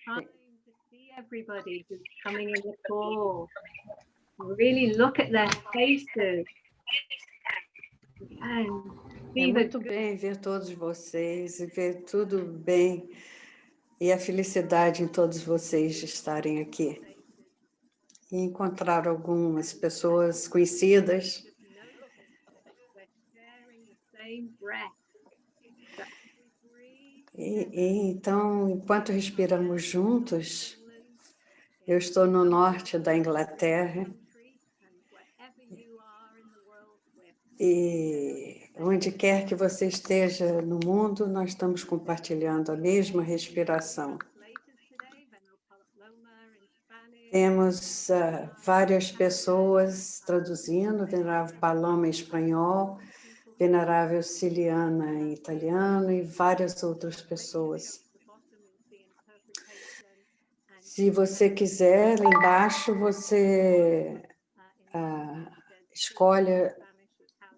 Time to see everybody who's coming in the call. Really look at their faces. And É muito bem ver todos vocês e ver tudo bem e a felicidade em todos vocês de estarem aqui. E encontrar algumas pessoas conhecidas. Então, enquanto respiramos juntos, eu estou no norte da Inglaterra e onde quer que você esteja no mundo, nós estamos compartilhando a mesma respiração. Temos várias pessoas traduzindo, Venerável Paloma em espanhol, Venerável Ciliana em italiano e várias outras pessoas. Se você quiser, lá embaixo você escolhe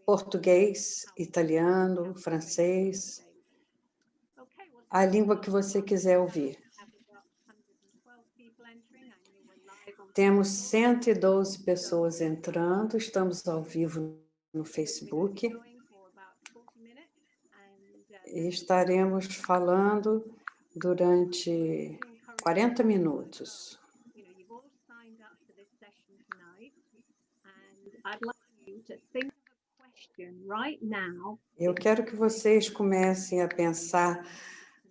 português, italiano, francês, a língua que você quiser ouvir. Temos 112 pessoas entrando, estamos ao vivo no Facebook. E estaremos falando durante 40 minutos. Eu quero que vocês comecem a pensar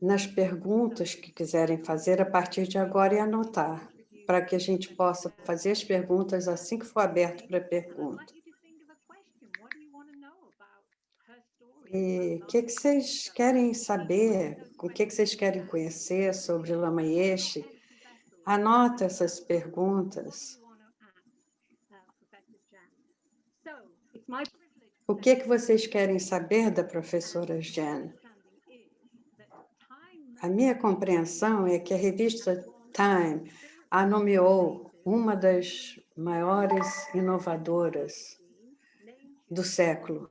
nas perguntas que quiserem fazer a partir de agora e anotar, para que a gente possa fazer as perguntas assim que for aberto para pergunta. E o que vocês querem saber, o que vocês querem conhecer sobre Lama Yeshe? Anota essas perguntas. O que vocês querem saber da professora Jen? A minha compreensão é que a revista Time a nomeou uma das maiores inovadoras do século.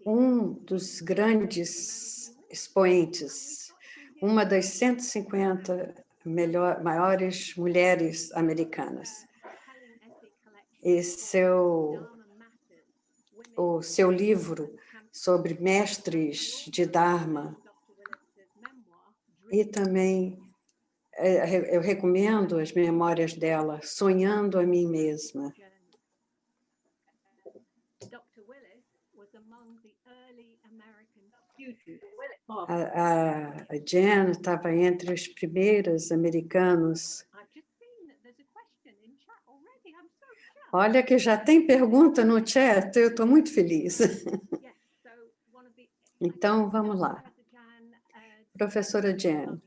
Um dos grandes expoentes, uma das 150 maiores mulheres americanas. E o seu livro sobre mestres de Dharma, e também eu recomendo as memórias dela, Sonhando a Mim Mesma. A Jen estava entre os primeiros americanos. Olha que já tem pergunta no chat, eu estou muito feliz. Então, vamos lá. Professora Jen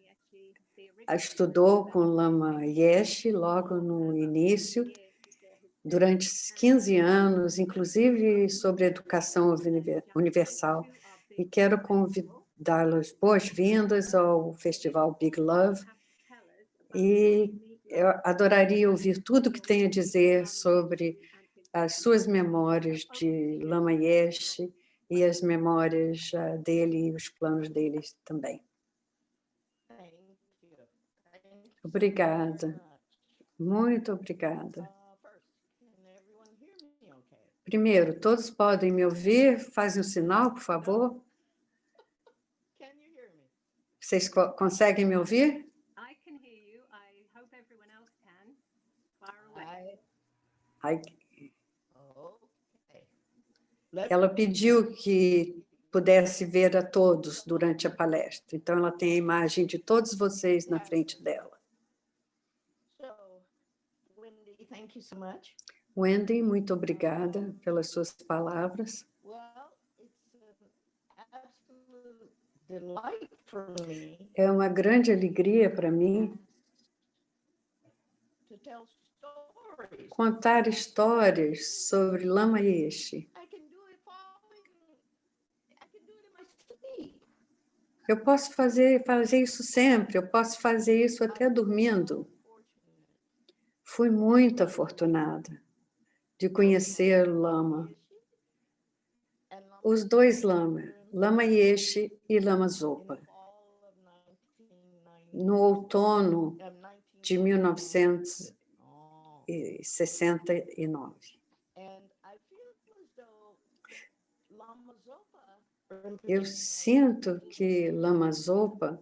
estudou com Lama Yeshe logo no início, durante 15 anos, inclusive sobre educação universal, e quero convidá-los boas-vindas ao Festival Big Love, e eu adoraria ouvir tudo que tem a dizer sobre as suas memórias de Lama Yeshe e as memórias dele e os planos dele também. Obrigada. Muito obrigada. Primeiro, todos podem me ouvir? Fazem um sinal, por favor. Vocês conseguem me ouvir? Ela pediu que pudesse ver a todos durante a palestra. Então, ela tem a imagem de todos vocês na frente dela. Wendy, muito obrigada pelas suas palavras. É uma grande alegria para mim contar histórias sobre Lama Yeshe. Eu posso fazer isso sempre, eu posso fazer isso até dormindo. Fui muito afortunada de conhecer o Lama. Os dois Lama, Lama Yeshe e Lama Zopa. no outono de 1969. Eu sinto que Lama Zopa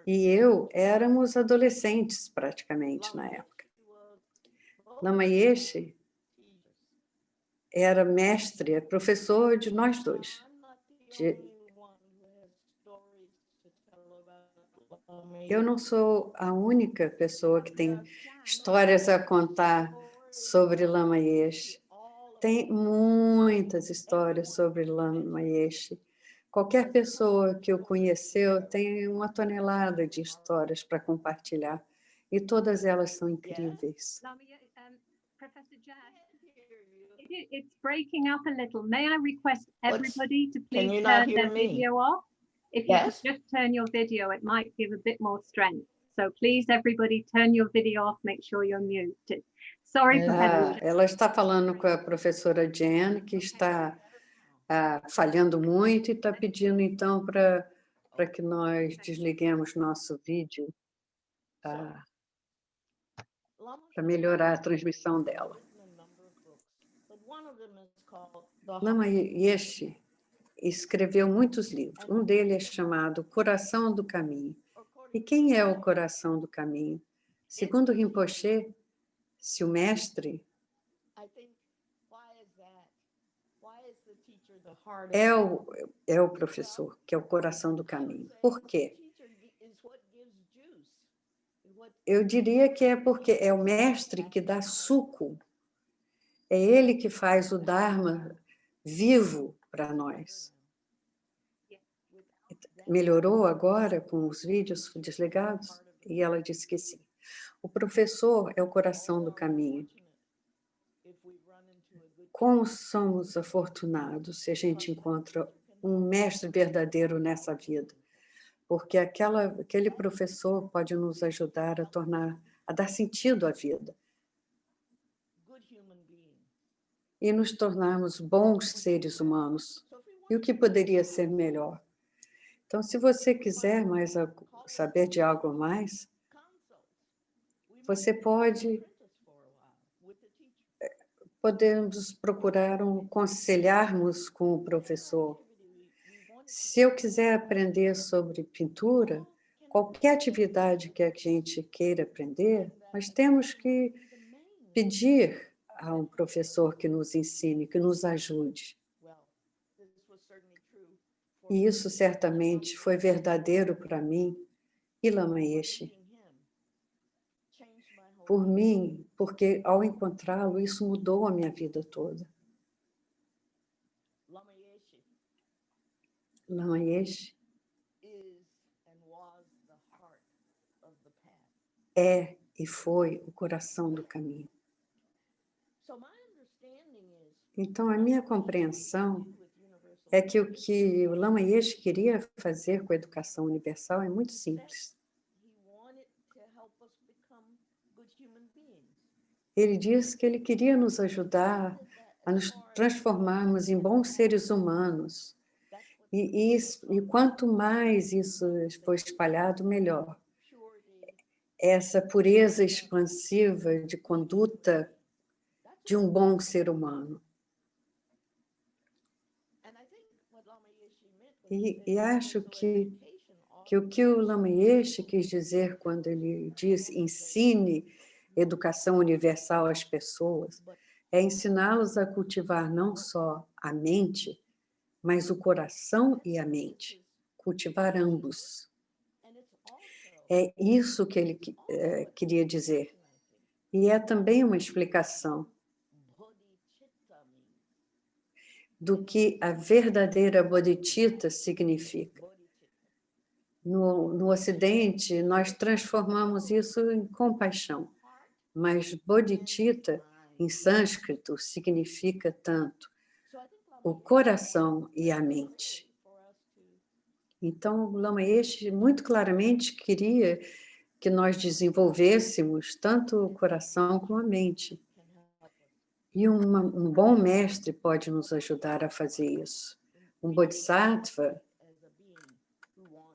e eu éramos adolescentes praticamente na época. Lama Yeshe era mestre, professor de nós dois. Eu não sou a única pessoa que tem histórias a contar sobre Lama Yeshe. Tem muitas histórias sobre Lama Yeshe. Qualquer pessoa que o conheceu tem uma tonelada de histórias para compartilhar. E todas elas são incríveis. Professor Jess, it's breaking up a little. May I request everybody to please turn their video off? If you could just turn your video, it might give a bit more strength. So please, everybody, turn your video off. Make sure you're muted. Sorry, Professor. Ela está falando com a professora Jen, que está falhando muito e está pedindo, então, para que nós desliguemos nosso vídeo para melhorar a transmissão dela. Lama Yeshe escreveu muitos livros. Um deles é chamado Coração do Caminho. E quem é o Coração do Caminho? Segundo Rinpoche, se o mestre é o professor, que é o coração do caminho. Por quê? Eu diria que é porque é o mestre que dá suco. É ele que faz o Dharma vivo para nós. Melhorou agora com os vídeos desligados? E ela disse que sim. O professor é o coração do caminho. Como somos afortunados se a gente encontra um mestre verdadeiro nessa vida, porque aquele professor pode nos ajudar a dar sentido à vida e nos tornarmos bons seres humanos. E o que poderia ser melhor? Então, se você quiser saber de algo a mais, você podemos procurar aconselharmos com o professor. Se eu quiser aprender sobre pintura, qualquer atividade que a gente queira aprender, nós temos que pedir a um professor que nos ensine, que nos ajude. E isso certamente foi verdadeiro para mim e Lama Yeshe. Por mim, porque ao encontrá-lo, isso mudou a minha vida toda. Lama Yeshe é e foi o coração do caminho. Então, a minha compreensão é que o que o Lama Yeshe queria fazer com a educação universal é muito simples. Ele diz que ele queria nos ajudar a nos transformarmos em bons seres humanos. E quanto mais isso for espalhado, melhor. Essa pureza expansiva de conduta de um bom ser humano. E acho que o que o Lama Yeshe quis dizer quando ele diz ensine educação universal às pessoas, é ensiná-los a cultivar não só a mente, mas o coração e a mente, cultivar ambos. É isso que ele queria dizer. E é também uma explicação do que a verdadeira bodhicitta significa. No Ocidente, nós transformamos isso em compaixão, mas bodhicitta, em sânscrito, significa tanto o coração e a mente. Então, o Lama Yeshe muito claramente queria que nós desenvolvêssemos tanto o coração como a mente. E um bom mestre pode nos ajudar a fazer isso. Um bodhisattva,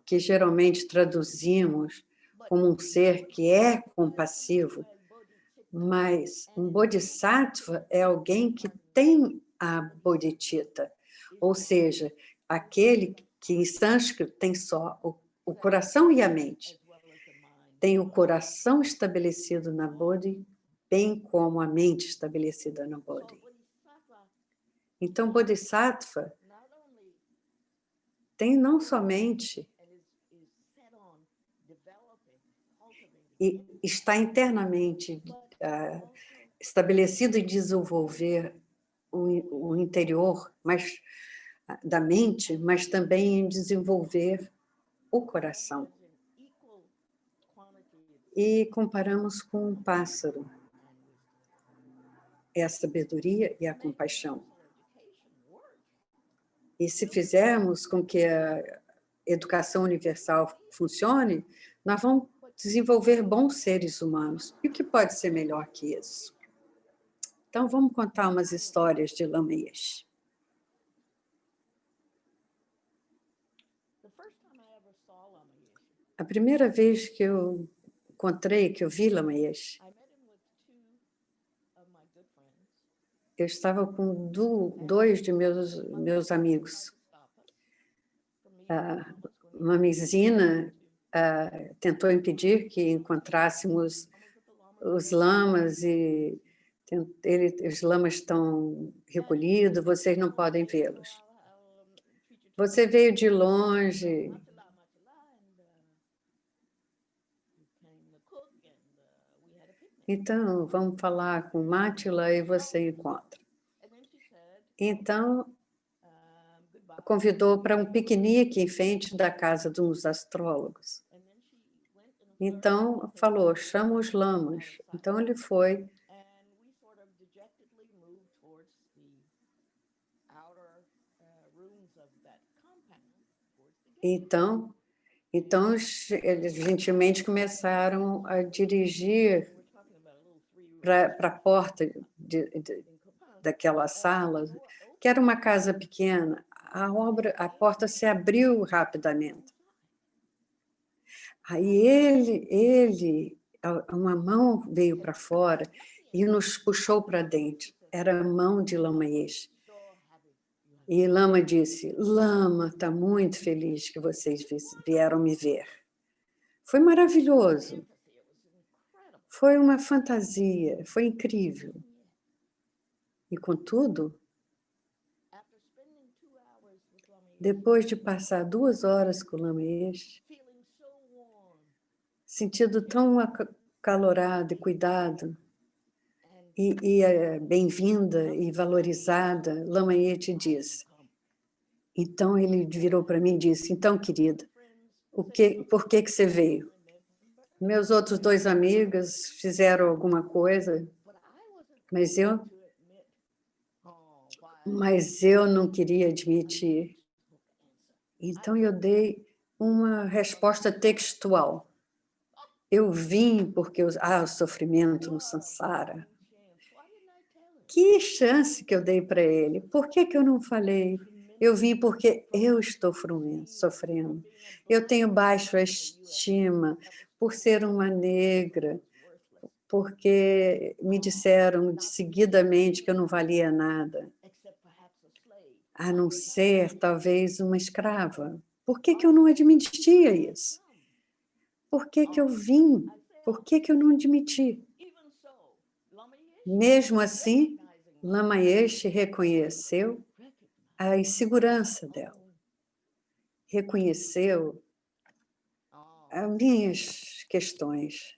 que geralmente traduzimos como um ser que é compassivo, mas um bodhisattva é alguém que tem a bodhicitta, ou seja, aquele que em sânscrito tem só o coração e a mente. Tem o coração estabelecido na Bodhi, bem como a mente estabelecida na Bodhi. Então, Bodhisattva tem não somente e está internamente estabelecido em desenvolver o interior da mente, mas também em desenvolver o coração. E comparamos com um pássaro. É a sabedoria e a compaixão. E se fizermos com que a educação universal funcione, nós vamos desenvolver bons seres humanos. E o que pode ser melhor que isso? Então, vamos contar umas histórias de Lama Yeshe. A primeira vez que eu encontrei, que eu vi Lama Yeshe, eu estava com dois de meus amigos. Uma Zina tentou impedir que encontrássemos os lamas e os lamas estão recolhidos, vocês não podem vê-los. Você veio de longe. Então, vamos falar com Mátila e você encontra. Então, convidou para um piquenique em frente da casa de uns astrólogos. Então, falou, chama os lamas. Então, ele foi. Então eles gentilmente começaram a dirigir para a porta daquela sala, que era uma casa pequena. A porta se abriu rapidamente. Aí uma mão veio para fora e nos puxou para dentro. Era a mão de Lama Yeshe. E Lama disse, Lama, está muito feliz que vocês vieram me ver. Foi maravilhoso. Foi uma fantasia, foi incrível. E, contudo, depois de passar 2 horas com o Lama Yeshe, sentido tão acalorado e cuidado, e bem-vinda e valorizada, Lama Yeshe disse. Então, ele virou para mim e disse, então, querida, por que você veio? Meus outros 2 amigos fizeram alguma coisa, mas eu não queria admitir. Então, eu dei uma resposta textual. Eu vim porque o sofrimento no Sansara. Que chance que eu dei para ele? Por que eu não falei? Eu vim porque eu estou sofrendo. Eu tenho baixa estima por ser uma negra, porque me disseram seguidamente que eu não valia nada, a não ser, talvez, uma escrava. Por que eu não admitia isso? Por que eu vim? Por que eu não admiti? Mesmo assim, Lama Yeshe reconheceu a insegurança dela. Reconheceu as minhas questões.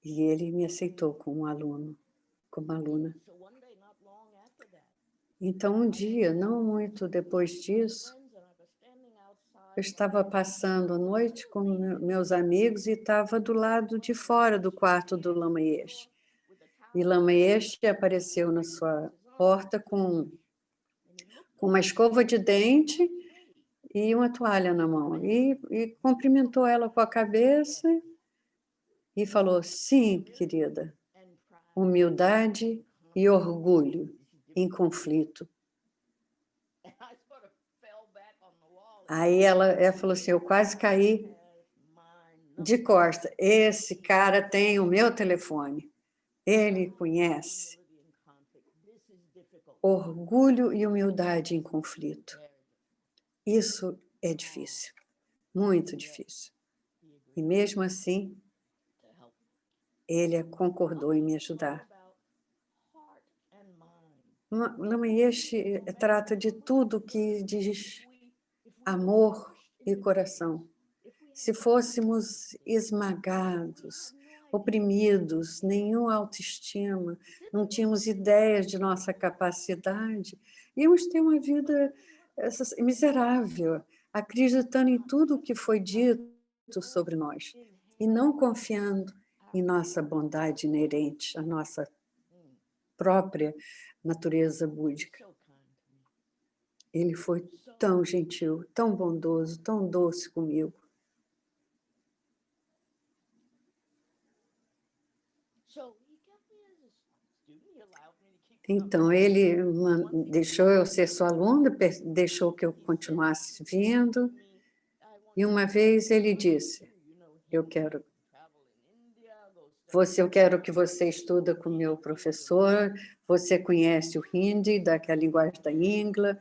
E ele me aceitou como aluno, como aluna. Então, um dia, não muito depois disso, eu estava passando a noite com meus amigos e estava do lado de fora do quarto do Lama Yeshe. E Lama Yeshe apareceu na sua porta com uma escova de dente e uma toalha na mão. E cumprimentou ela com a cabeça e falou, sim, querida, humildade e orgulho em conflito. Aí ela falou assim, eu quase caí de costa. Esse cara tem o meu telefone. Ele conhece. Orgulho e humildade em conflito. Isso é difícil, muito difícil. E mesmo assim, ele concordou em me ajudar. Lama Yeshe trata de tudo que diz amor e coração. Se fôssemos esmagados, oprimidos, nenhuma autoestima, não tínhamos ideias de nossa capacidade, íamos ter uma vida miserável, acreditando em tudo o que foi dito sobre nós e não confiando em nossa bondade inerente, a nossa própria natureza búdica. Ele foi tão gentil, tão bondoso, tão doce comigo. Então, ele deixou eu ser sua aluna, deixou que eu continuasse vindo. E uma vez ele disse, eu quero que você estuda com o meu professor, você conhece o Hindi, que é a linguagem da Ingla,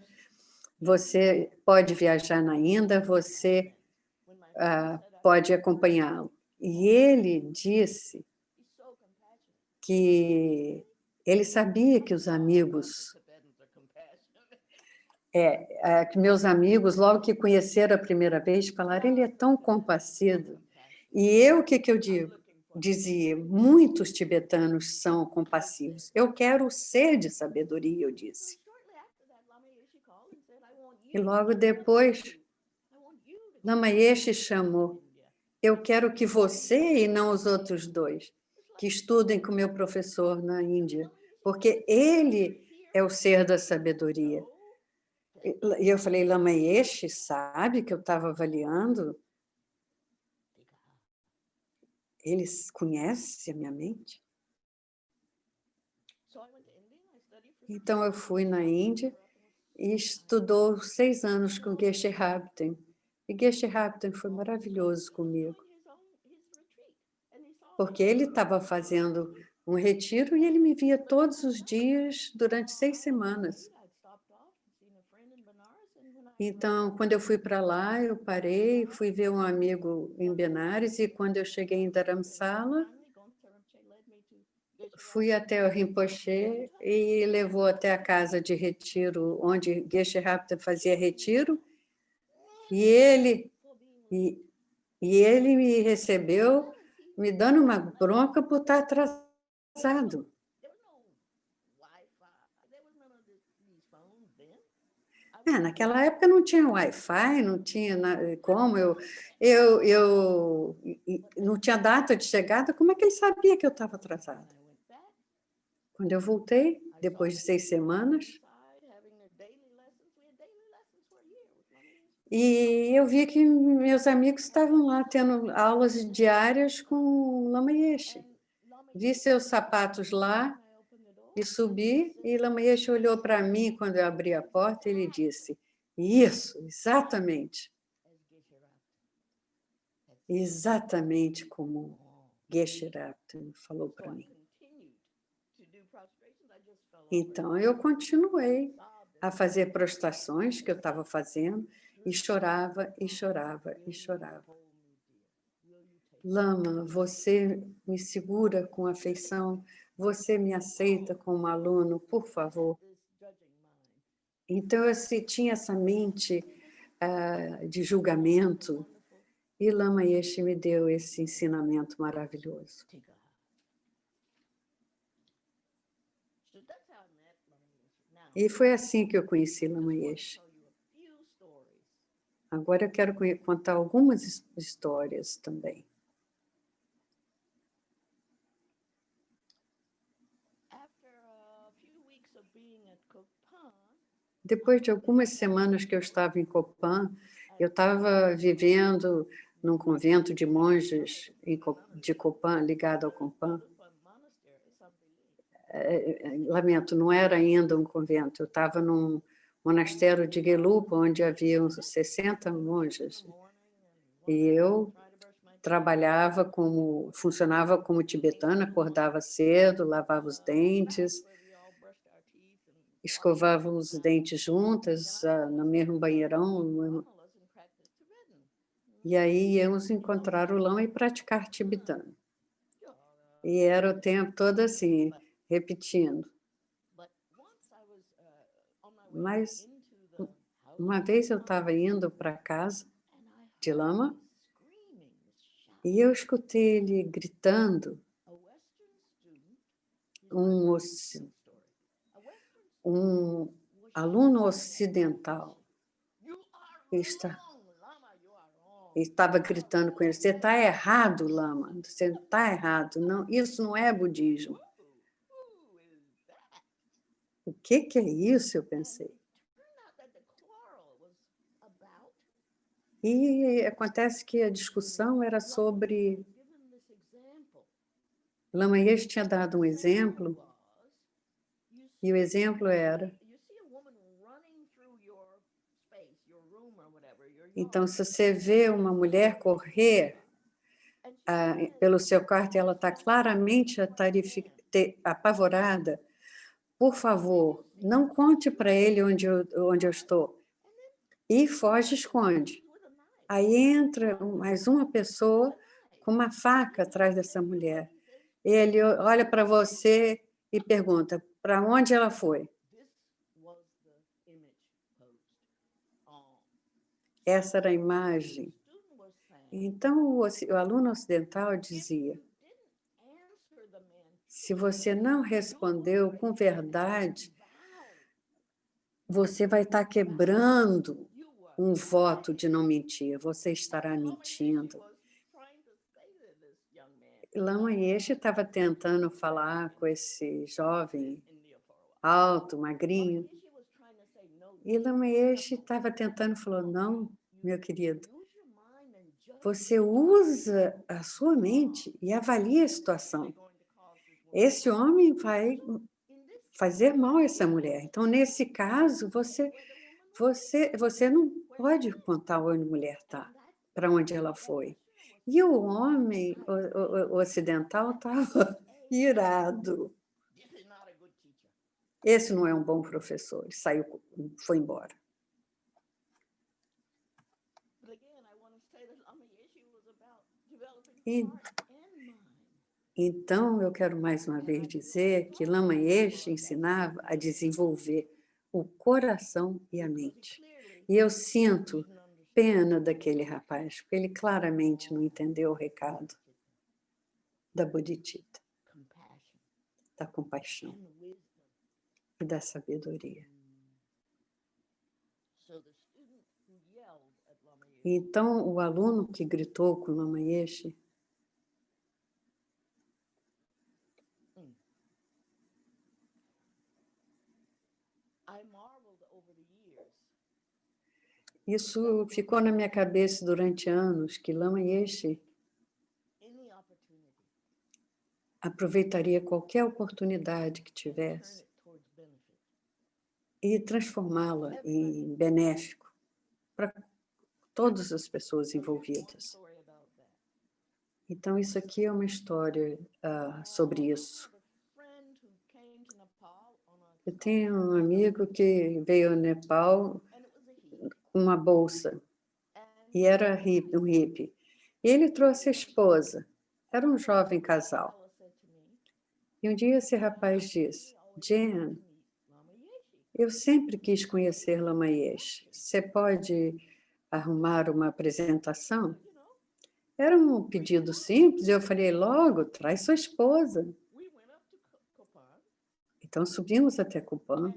você pode viajar na Índia, você pode acompanhá-lo. E ele disse que ele sabia que os amigos, que meus amigos, logo que conheceram a primeira vez, falaram, ele é tão compassivo. E eu, o que eu digo? Dizia, muitos tibetanos são compassivos. Eu quero ser de sabedoria, eu disse. E logo depois, Lama Yeshe chamou. Eu quero que você e não os outros dois, que estudem com meu professor na Índia, porque ele é o ser da sabedoria. E eu falei, Lama Yeshe, sabe que eu estava avaliando? Ele conhece a minha mente? Então, eu fui na Índia e estudou 6 anos com Geshe Rabten. E Geshe Rabten foi maravilhoso comigo. Porque ele estava fazendo um retiro e ele me via todos os dias durante 6 semanas. Então, quando eu fui para lá, eu parei, fui ver um amigo em Benares, e quando eu cheguei em Dharamsala, fui até o Rinpoche e levou até a casa de retiro, onde Geshe Rabten fazia retiro, e ele me recebeu, me dando uma bronca por estar atrasado. Naquela época não tinha Wi-Fi, não tinha como, eu não tinha data de chegada, como é que ele sabia que eu estava atrasada? Quando eu voltei, depois de 6 semanas, e eu vi que meus amigos estavam lá tendo aulas diárias com Lama Yeshe. Vi seus sapatos lá e subi, e Lama Yeshe olhou para mim quando eu abri a porta e ele disse, isso, exatamente. Exatamente como Geshe Rabten falou para mim. Então, eu continuei a fazer prostrações que eu estava fazendo, e chorava, e chorava, e chorava. Lama, você me segura com afeição, você me aceita como aluno, por favor. Então, eu tinha essa mente de julgamento, e Lama Yeshe me deu esse ensinamento maravilhoso. E foi assim que eu conheci Lama Yeshe. Agora eu quero contar algumas histórias também. Depois de algumas semanas que eu estava em Copan, eu estava vivendo num convento de monges de Copan, ligado ao Copan. Lamento, não era ainda um convento, eu estava num monastério de Gelupa, onde havia uns 60 monjas. E eu funcionava como tibetana, acordava cedo, lavava os dentes, escovava os dentes juntas no mesmo banheirão. E aí íamos encontrar o lama e praticar tibetano. E era o tempo todo assim, repetindo. Mas uma vez eu estava indo para casa de lama e eu escutei ele gritando, um aluno ocidental estava gritando com ele: você está errado, lama, você está errado, não, isso não é budismo. O que é isso? Eu pensei. E acontece que a discussão era sobre... Lama Yeshe tinha dado um exemplo, e o exemplo era... Então, se você vê uma mulher correr pelo seu quarto e ela está claramente apavorada, por favor, não conte para ele onde eu estou. E foge, esconde. Aí entra mais uma pessoa com uma faca atrás dessa mulher. Ele olha para você e pergunta, para onde ela foi? Essa era a imagem. Então, o aluno ocidental dizia, se você não respondeu com verdade, você vai estar quebrando um voto de não mentir, você estará mentindo. Lama Yeshe estava tentando falar com esse jovem alto, magrinho, e Lama Yeshe estava tentando falar, não, meu querido, você usa a sua mente e avalia a situação. Esse homem vai fazer mal a essa mulher. Então, nesse caso, você não pode contar onde a mulher está, para onde ela foi. E o homem o ocidental estava irado. Esse não é um bom professor. Ele saiu, foi embora. Então, eu quero mais uma vez dizer que Lama Yeshe ensinava a desenvolver o coração e a mente. E eu sinto pena daquele rapaz, porque ele claramente não entendeu o recado da bodhicitta, da compaixão e da sabedoria. Então, o aluno que gritou com Lama Yeshe, isso ficou na minha cabeça durante anos, que Lama Yeshe aproveitaria qualquer oportunidade que tivesse e transformá-la em benéfico para todas as pessoas envolvidas. Então, isso aqui é uma história sobre isso. Eu tenho um amigo que veio ao Nepal com uma bolsa, e era um hippie. E ele trouxe a esposa, era um jovem casal. E um dia esse rapaz disse, Jen, eu sempre quis conhecer Lama Yeshe. Você pode arrumar uma apresentação? Era um pedido simples, eu falei, logo, traz sua esposa. Então, subimos até Kupan,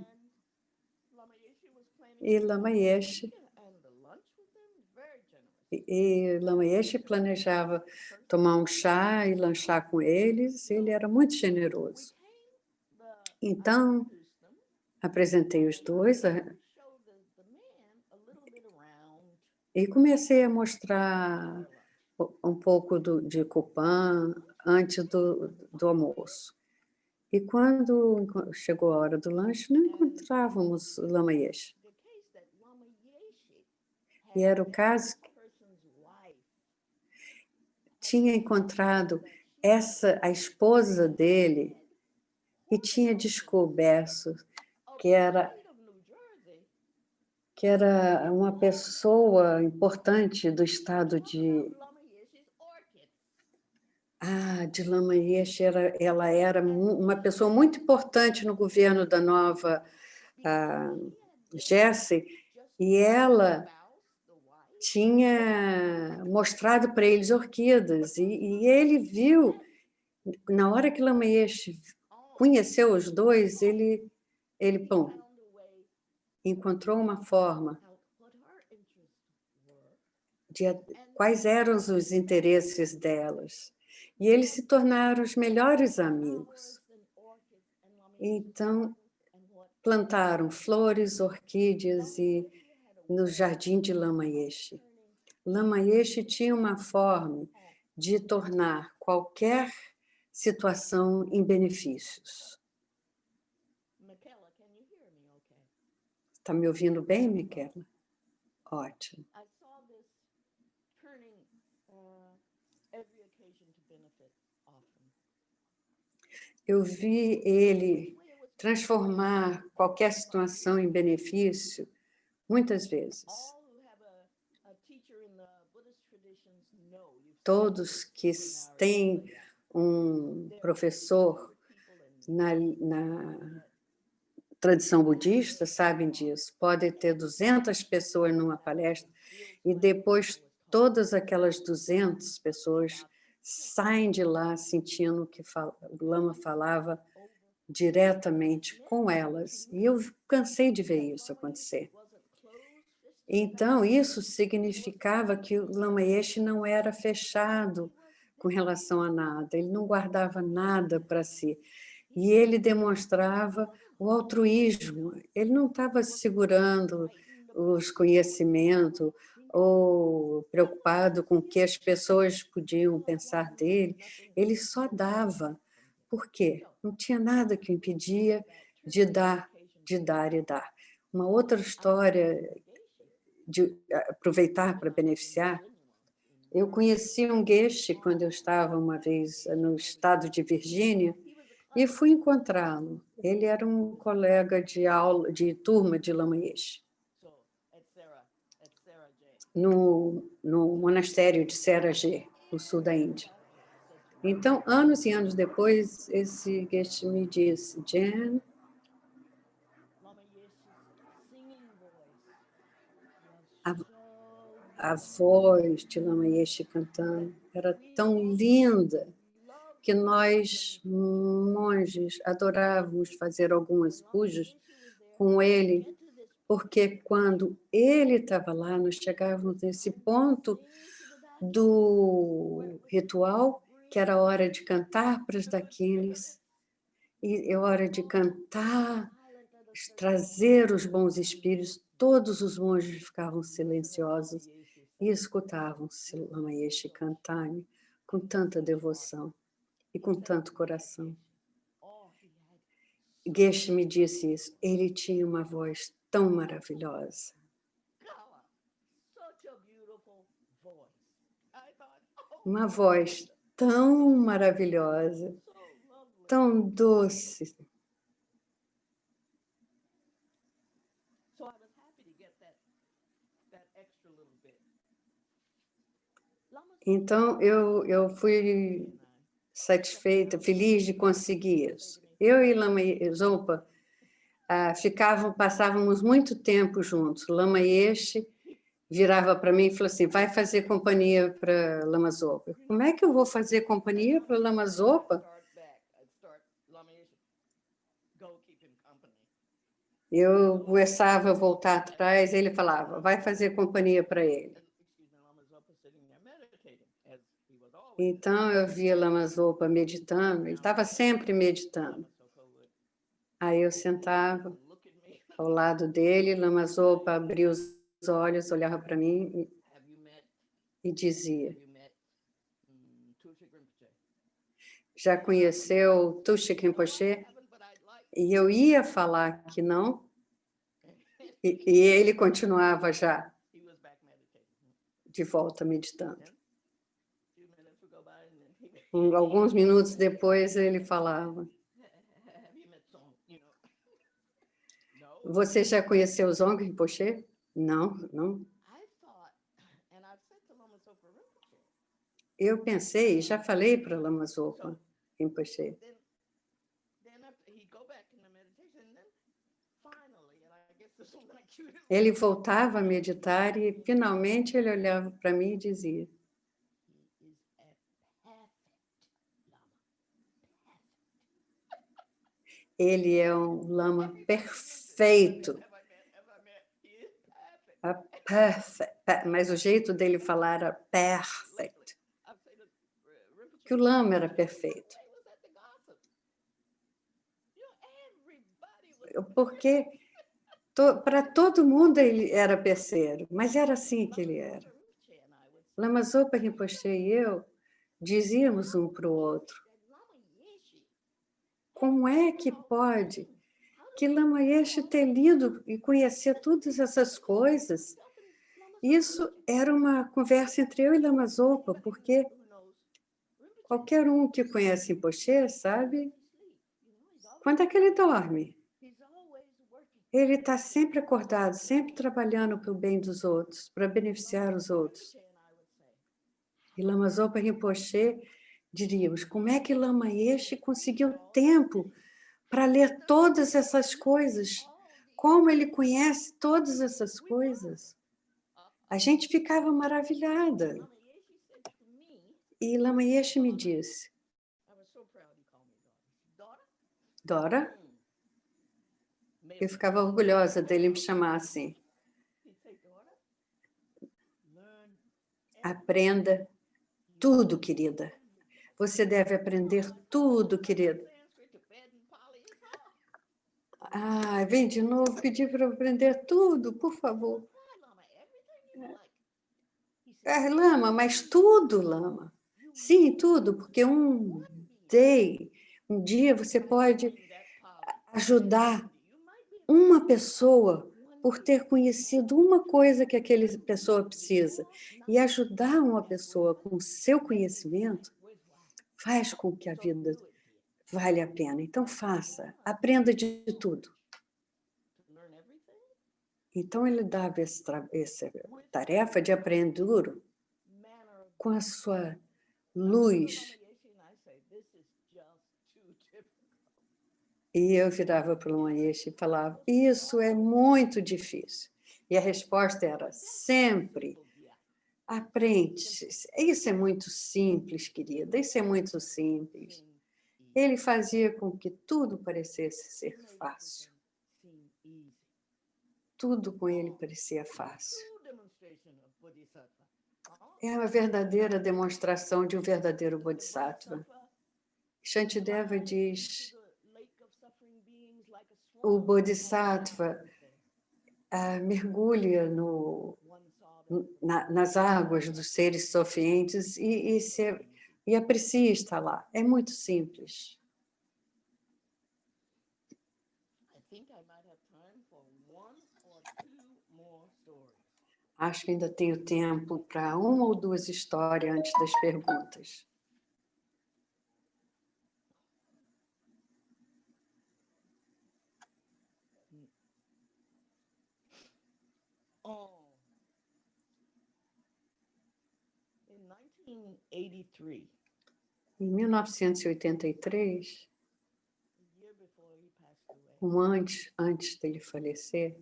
e Lama Yeshe planejava tomar um chá e lanchar com eles, ele era muito generoso. Então, apresentei os dois e comecei a mostrar um pouco de Kupan antes do almoço. E quando chegou a hora do lanche, não encontrávamos Lama Yeshe. E era o caso que tinha encontrado a esposa dele e tinha descoberto que era uma pessoa importante do estado de Lama Yeshe. Ela era uma pessoa muito importante no governo da nova Jersey, e ela tinha mostrado para eles orquídeas, e ele viu, na hora que Lama Yeshe conheceu os dois, ele pum, encontrou uma forma de quais eram os interesses delas. E eles se tornaram os melhores amigos. Então, plantaram flores, orquídeas no jardim de Lama Yeshe. Lama Yeshe tinha uma forma de tornar qualquer situação em benefícios. Está me ouvindo bem, Miquela? Ótimo. Eu vi ele transformar qualquer situação em benefício muitas vezes. Todos que têm um professor na tradição budista sabem disso. Pode ter 200 pessoas numa palestra e depois todas aquelas 200 pessoas saem de lá sentindo que o Lama falava diretamente com elas. E eu cansei de ver isso acontecer. Então, isso significava que o Lama Yeshe não era fechado com relação a nada, ele não guardava nada para si. E ele demonstrava o altruísmo, ele não estava segurando os conhecimentos ou preocupado com o que as pessoas podiam pensar dele, ele só dava. Por quê? Não tinha nada que o impedia de dar e dar. Uma outra história de aproveitar para beneficiar, eu conheci um geshe quando eu estava uma vez no estado de Virgínia e fui encontrá-lo. Ele era um colega de aula, de turma de Lama Yeshe, no monastério de Seragê, no sul da Índia. Então, anos e anos depois, esse geshe me disse: Jen, a voz de Lama Yeshe cantando era tão linda que nós, monges, adorávamos fazer algumas pujas com ele, porque quando ele estava lá, nós chegávamos nesse ponto do ritual, que era a hora de cantar para os daqueles, e é hora de cantar, trazer os bons espíritos. Todos os monges ficavam silenciosos e escutavam Lama Yeshe cantar com tanta devoção e com tanto coração. Geshe me disse isso. Ele tinha uma voz tão maravilhosa. Uma voz tão maravilhosa, tão doce. Então, eu fui satisfeita, feliz de conseguir isso. Eu e Lama Zopa passávamos muito tempo juntos. Lama Yeshe virava para mim e falou assim: vai fazer companhia para Lama Zopa. Como é que eu vou fazer companhia para Lama Zopa? Eu começava a voltar atrás, ele falava: vai fazer companhia para ele. Então, eu via Lama Zopa meditando, ele estava sempre meditando. Aí eu sentava ao lado dele, Lama Zopa abria os olhos, olhava para mim e dizia: já conheceu Tushik Rinpoche? E eu ia falar que não, e ele continuava já. de volta meditando. Alguns minutos depois, ele falava: você já conheceu Zong Rinpoche? Não, não. Eu pensei, já falei para Lama Zopa Rinpoche. Ele voltava a meditar e, finalmente, ele olhava para mim e dizia: ele é um lama perfeito. Mas o jeito dele falar era perfect. Que o lama era perfeito. Porque para todo mundo ele era parceiro, mas era assim que ele era. Lama Zopa Rinpoche e eu dizíamos um para o outro: como é que pode que Lama Yeshe ter lido e conhecer todas essas coisas? Isso era uma conversa entre eu e Lama Zopa, porque qualquer um que conhece Rinpoche sabe quando é que ele dorme. Ele está sempre acordado, sempre trabalhando para o bem dos outros, para beneficiar os outros. E Lama Zopa Rinpoche, diríamos, como é que Lama Yeshe conseguiu tempo para ler todas essas coisas? Como ele conhece todas essas coisas? A gente ficava maravilhada. E Lama Yeshe me disse: Dora? Eu ficava orgulhosa dele me chamar assim. Aprenda tudo, querida. Você deve aprender tudo, querida. Ah, vem de novo pedir para eu aprender tudo, por favor. Lama, mas tudo, Lama. Sim, tudo, porque um dia você pode ajudar uma pessoa por ter conhecido uma coisa que aquela pessoa precisa. E ajudar uma pessoa com o seu conhecimento faz com que a vida valha a pena. Então, faça, aprenda de tudo. Então, ele dava essa tarefa de aprender com a sua luz. E eu virava para o Lama Yeshe e falava: isso é muito difícil. E a resposta era sempre: aprende. Isso é muito simples, querida, isso é muito simples. Ele fazia com que tudo parecesse ser fácil. Tudo com ele parecia fácil. É uma verdadeira demonstração de um verdadeiro Bodhisattva. Shantideva diz: o Bodhisattva mergulha nas águas dos seres sofrentes e aprecia estar lá. É muito simples. Acho que ainda tenho tempo para uma ou duas histórias antes das perguntas. Em 1983, antes dele falecer,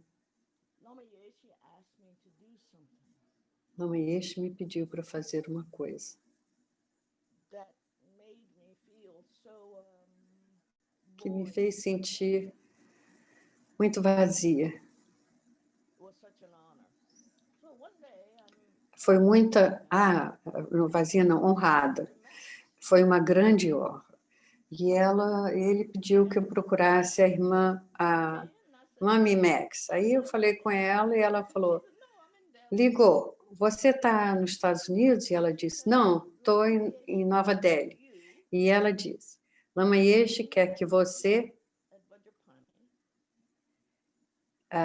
Lama Yeshe me pediu para fazer uma coisa que me fez sentir muito vazia. Foi muita... vazia não, honrada. Foi uma grande honra. E ele pediu que eu procurasse a irmã, a Mami Max. Aí eu falei com ela e ela falou: ligou, você está nos Estados Unidos? E ela disse: não, estou em Nova Delhi. E ela disse: Lama Yeshe quer que você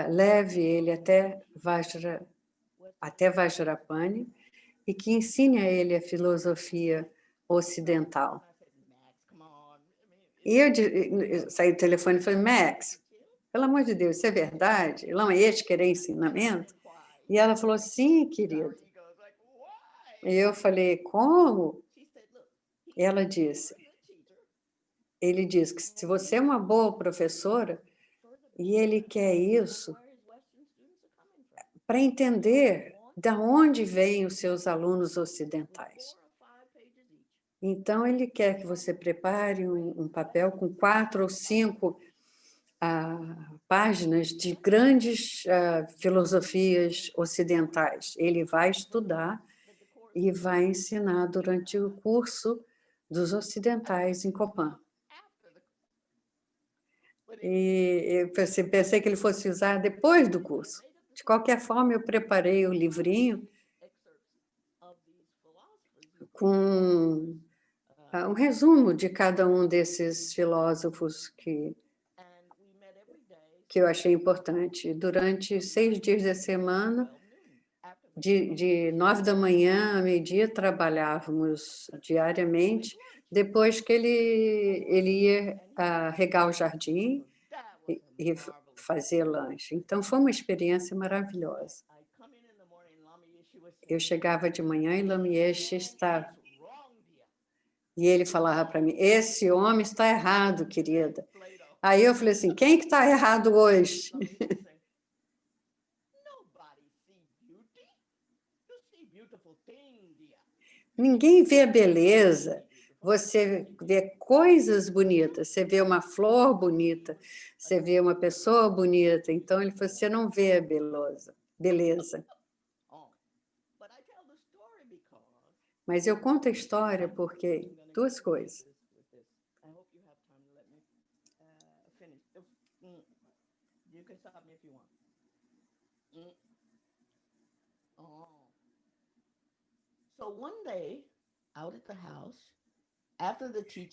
leve ele até Vajrapani e que ensine a ele a filosofia ocidental. E eu saí do telefone e falei, Max, pelo amor de Deus, isso é verdade? Lama Yeshe querer ensinamento? E ela falou, sim, querida. E eu falei, como? Ela disse, ele diz que se você é uma boa professora e ele quer isso para entender de onde vêm os seus alunos ocidentais. Então, ele quer que você prepare um papel com 4 ou 5 páginas de grandes filosofias ocidentais. Ele vai estudar e vai ensinar durante o curso dos ocidentais em Copan. E eu pensei que ele fosse usar depois do curso. De qualquer forma, eu preparei o livrinho com um resumo de cada um desses filósofos que eu achei importante. Durante 6 dias da semana, de 9 da manhã a meio-dia, trabalhávamos diariamente, depois que ele ia regar o jardim e fazer lanche. Então, foi uma experiência maravilhosa. Eu chegava de manhã e Lama Yeshe estava. E ele falava para mim, esse homem está errado, querida. Aí eu falei assim, quem que está errado hoje? Ninguém vê a beleza. Você vê coisas bonitas, você vê uma flor bonita, você vê uma pessoa bonita. Então, ele falou, você não vê a beleza. Mas eu conto a história porque 2 coisas.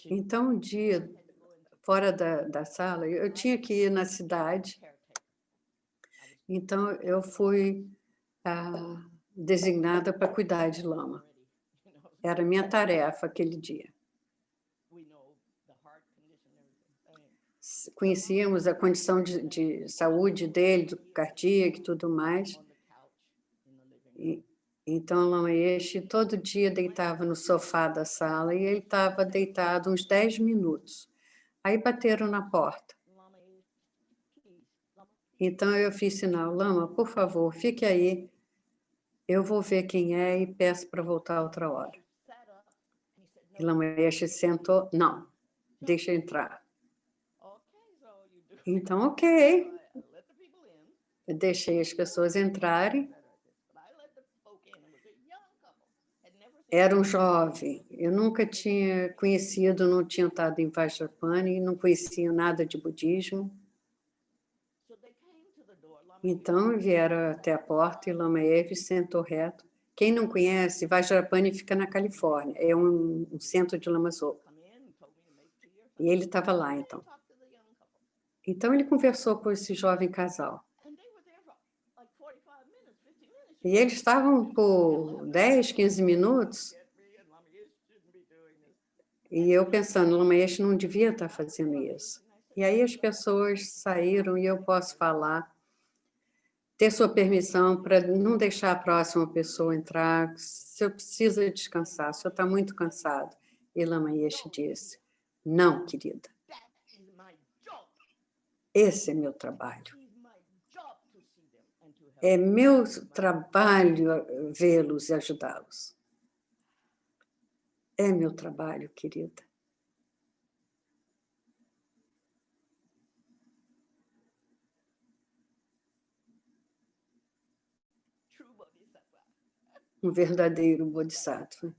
Então, um dia, fora da sala, eu tinha que ir na cidade. Então, eu fui designada para cuidar de lama. Era a minha tarefa aquele dia. Conhecíamos a condição de saúde dele, do cardíaco e tudo mais. Então, Lama Yeshe todo dia deitava no sofá da sala e ele estava deitado uns 10 minutos. Aí bateram na porta. Então, eu fiz sinal, Lama, por favor, fique aí. Eu vou ver quem é e peço para voltar outra hora. E Lama Yeshe sentou, não, deixa eu entrar. Então, ok. Eu deixei as pessoas entrarem. Era um jovem, eu nunca tinha conhecido, não tinha estado em Vajrapani, não conhecia nada de budismo. Então, vieram até a porta e Lama Yeshe sentou reto. Quem não conhece, Vajrapani fica na Califórnia, é um centro de Lama Zopa. E ele estava lá, então. Então, ele conversou com esse jovem casal. E eles estavam por 10, 15 minutos. E eu pensando, Lama Yeshe não devia estar fazendo isso. E aí as pessoas saíram e eu posso falar, ter sua permissão para não deixar a próxima pessoa entrar. Se o senhor precisa descansar, o senhor está muito cansado. E Lama Yeshe disse, não, querida. Esse é meu trabalho. É meu trabalho vê-los e ajudá-los. É meu trabalho, querida. Um verdadeiro bodhisattva.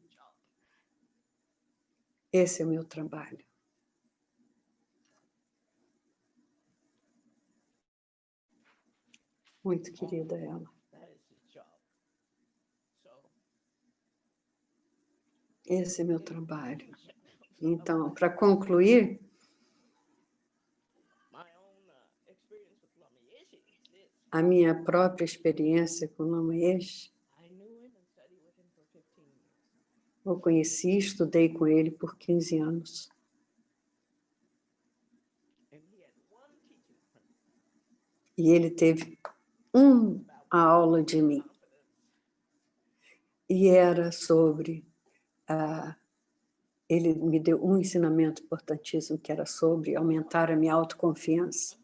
Esse é o meu trabalho. Muito querida ela. Esse é meu trabalho. Então, para concluir, a minha própria experiência com Lama Yeshe, o conheci, estudei com ele por 15 anos. E ele teve uma aula de mim. E era sobre... ele me deu um ensinamento importantíssimo, que era sobre aumentar a minha autoconfiança.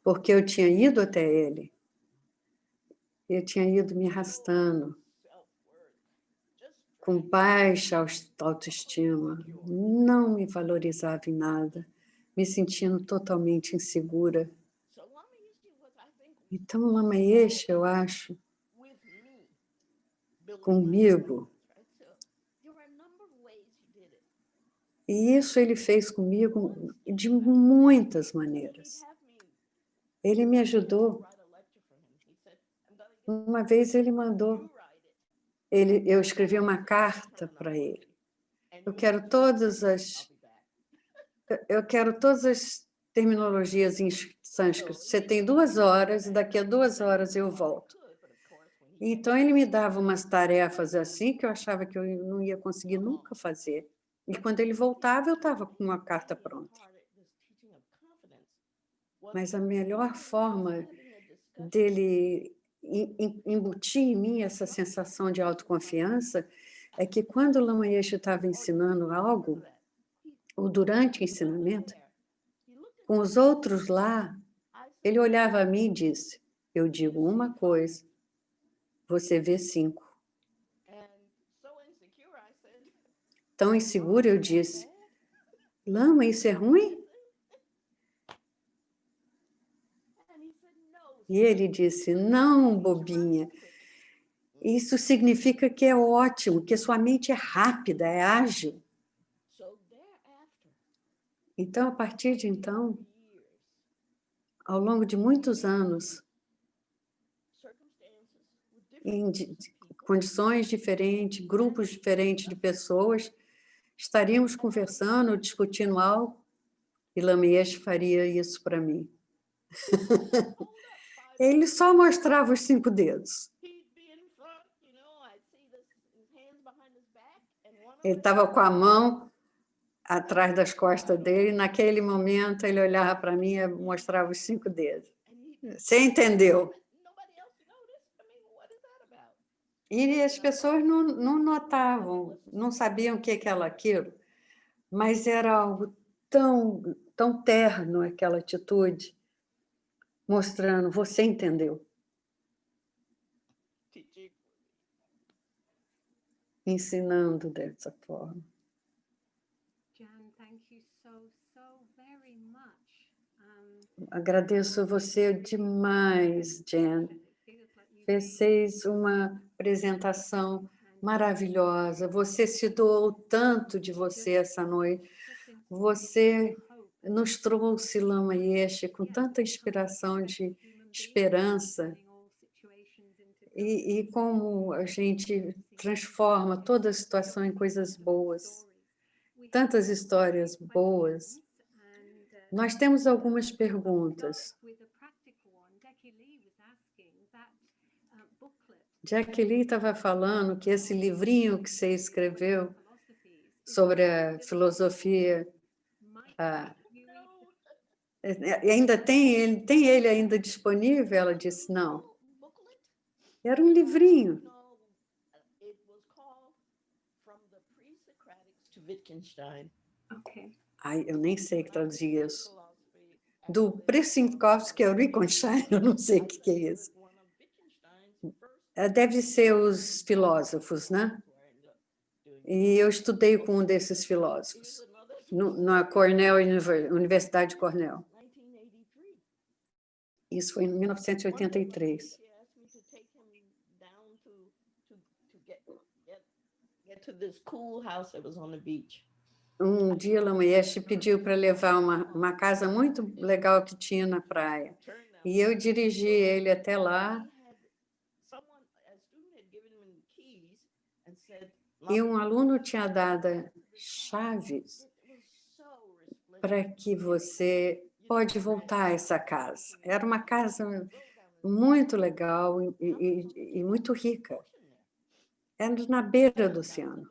Porque eu tinha ido até ele. Eu tinha ido me arrastando, com baixa autoestima, não me valorizava em nada, me sentindo totalmente insegura. Então, Lama Yeshe, eu acho, comigo, e isso ele fez comigo de muitas maneiras. Ele me ajudou. Uma vez ele mandou, eu escrevi uma carta para ele. Eu quero todas as terminologias em sânscrito. Você tem 2 horas, e daqui a 2 horas eu volto. Então, ele me dava umas tarefas assim, que eu achava que eu não ia conseguir nunca fazer. E quando ele voltava, eu estava com uma carta pronta. Mas a melhor forma dele embutir em mim essa sensação de autoconfiança é que quando o Lama Yeshe estava ensinando algo, ou durante o ensinamento, com os outros lá, ele olhava a mim e disse, eu digo uma coisa, você vê 5. Tão insegura, eu disse, Lama, isso é ruim? E ele disse, não, bobinha, isso significa que é ótimo, que a sua mente é rápida, é ágil. Então, a partir de então, ao longo de muitos anos, em condições diferentes, grupos diferentes de pessoas, estaríamos conversando, discutindo algo, e Lama Yeshe faria isso para mim. Ele só mostrava os 5 dedos. Ele estava com a mão atrás das costas dele, e naquele momento ele olhava para mim e mostrava os 5 dedos. Você entendeu? E as pessoas não notavam, não sabiam o que era aquilo, mas era algo tão terno, aquela atitude, mostrando, você entendeu. Ensinando dessa forma. Agradeço você demais, Jan. Fez uma apresentação maravilhosa. Você se doou tanto de você essa noite. Você nos trouxe, Lama Yeshe, com tanta inspiração de esperança. E como a gente transforma toda a situação em coisas boas. Tantas histórias boas. Nós temos algumas perguntas. Jack Lee estava falando que esse livrinho que você escreveu sobre a filosofia, ainda tem ele ainda disponível? Ela disse, não. Era um livrinho. Ai, eu nem sei que traduzir isso. Do Pré-Sokratski ao Wittgenstein, eu não sei o que é isso. Deve ser os filósofos, né? E eu estudei com um desses filósofos, na Cornell, Universidade de Cornell. Isso foi em 1983. Um dia, Lama Yeshe pediu para levar uma casa muito legal que tinha na praia. E eu dirigi ele até lá. E um aluno tinha dado chaves para que você pode voltar a essa casa. Era uma casa muito legal e muito rica. Era na beira do oceano,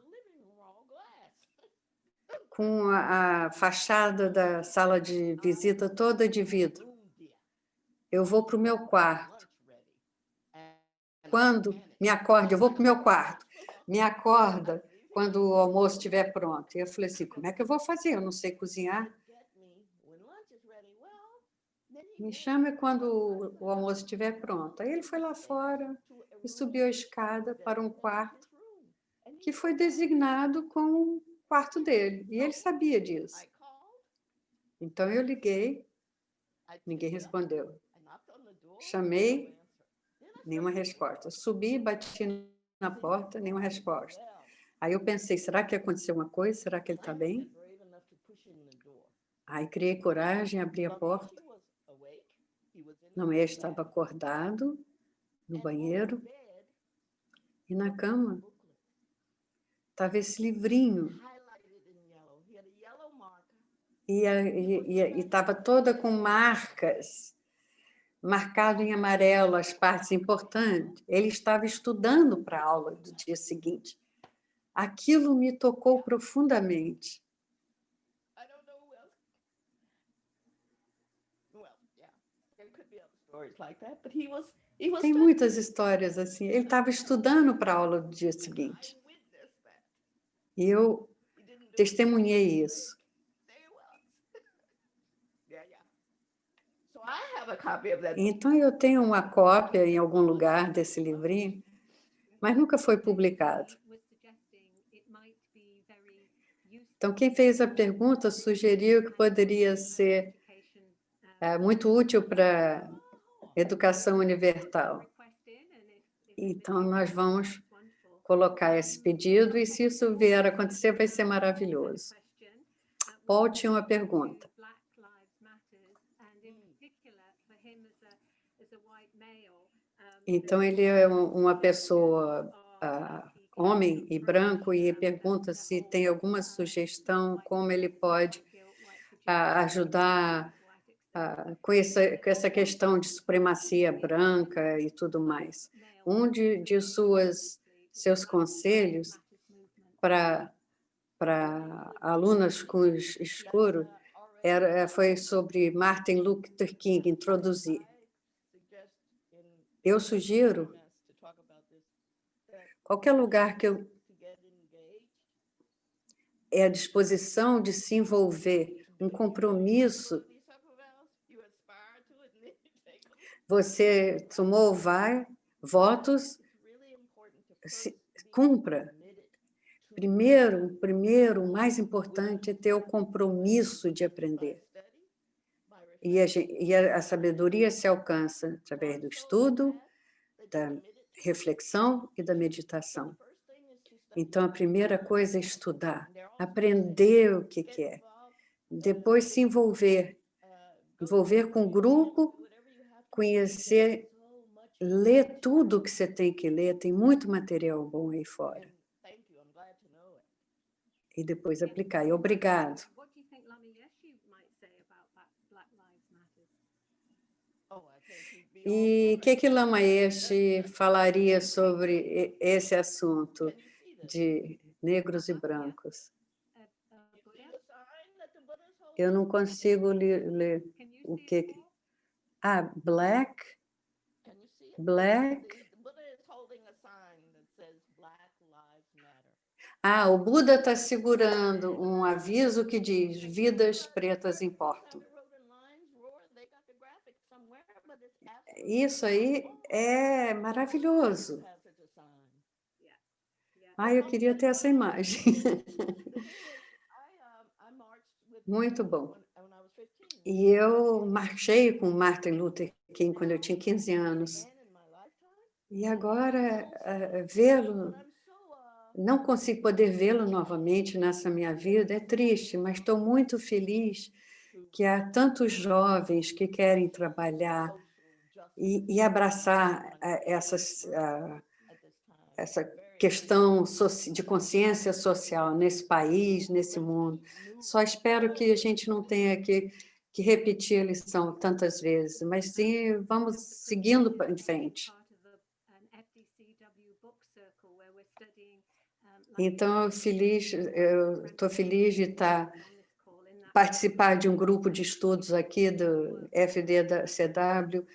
com a fachada da sala de visita toda de vidro. Eu vou para o meu quarto. Quando me acorda, eu vou para o meu quarto. Me acorda quando o almoço estiver pronto. E eu falei assim, como é que eu vou fazer? Eu não sei cozinhar. Me chama quando o almoço estiver pronto. Aí ele foi lá fora e subiu a escada para um quarto que foi designado como o quarto dele. E ele sabia disso. Então eu liguei, ninguém respondeu. Chamei, nenhuma resposta. Subi, bati na porta, nenhuma resposta. Aí eu pensei, será que aconteceu uma coisa? Será que ele está bem? Aí criei coragem, abri a porta. Não, ele estava acordado no banheiro e na cama estava esse livrinho. E estava toda com marcas, marcado em amarelo as partes importantes. Ele estava estudando para a aula do dia seguinte. Aquilo me tocou profundamente. Tem muitas histórias assim. Ele estava estudando para a aula do dia seguinte. E eu testemunhei isso. Então, eu tenho uma cópia em algum lugar desse livrinho, mas nunca foi publicado. Então, quem fez a pergunta sugeriu que poderia ser muito útil para educação universal. Então, nós vamos colocar esse pedido e, se isso vier a acontecer, vai ser maravilhoso. Paul tinha uma pergunta. Então, ele é uma pessoa, homem e branco, e pergunta se tem alguma sugestão, como ele pode ajudar com essa questão de supremacia branca e tudo mais. Um de seus conselhos para alunas com escuro foi sobre Martin Luther King, introduzir. Eu sugiro, qualquer lugar que é a disposição de se envolver, um compromisso. Você tomou votos, cumpra. Primeiro, o mais importante é ter o compromisso de aprender. E a sabedoria se alcança através do estudo, da reflexão e da meditação. Então, a primeira coisa é estudar, aprender o que é. Depois, se envolver com o grupo, conhecer, ler tudo o que você tem que ler, tem muito material bom aí fora. E depois aplicar. E obrigado. E o que Lama Yeshe falaria sobre esse assunto de negros e brancos? Eu não consigo ler o que... black. O Buda está segurando um aviso que diz: vidas pretas importam. Isso aí é maravilhoso. Eu queria ter essa imagem. Muito bom. E eu marchei com Martin Luther King quando eu tinha 15 anos. E agora, vê-lo, não consigo poder vê-lo novamente nessa minha vida, é triste, mas estou muito feliz que há tantos jovens que querem trabalhar e abraçar essa questão de consciência social nesse país, nesse mundo. Só espero que a gente não tenha que que repetir a lição tantas vezes, mas sim vamos seguindo em frente. Então, eu estou feliz de participar de um grupo de estudos aqui do FDCW,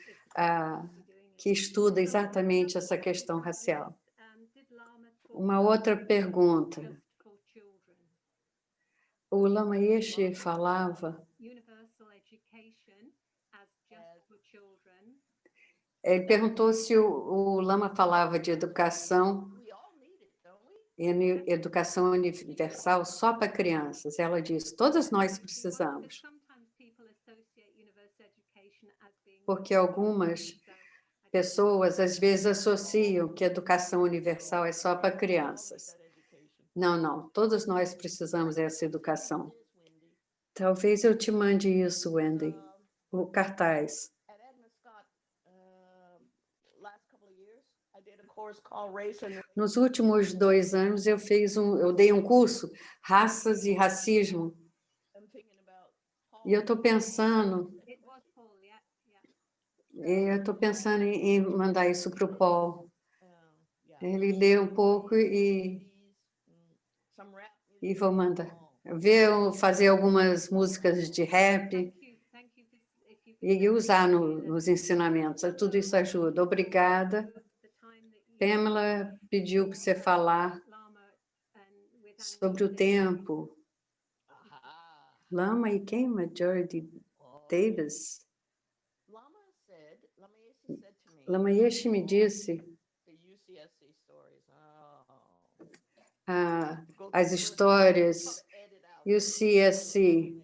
que estuda exatamente essa questão racial. Uma outra pergunta. O Lama Yeshe falava... Ele perguntou se o Lama falava de educação universal só para crianças. Ela disse, todas nós precisamos. Porque algumas pessoas, às vezes, associam que a educação universal é só para crianças. Não, não, todos nós precisamos dessa educação. Talvez eu te mande isso, Wendy, o cartaz. Nos últimos 2 anos, eu dei um curso, Raças e Racismo. E eu estou pensando em mandar isso para o Paul. Ele lê um pouco e vou mandar. Fazer algumas músicas de rap e usar nos ensinamentos. Tudo isso ajuda. Obrigada. Pamela pediu para você falar sobre o tempo. Lama e quem? Majority Davis? Lama Yeshe me disse as histórias UCSC.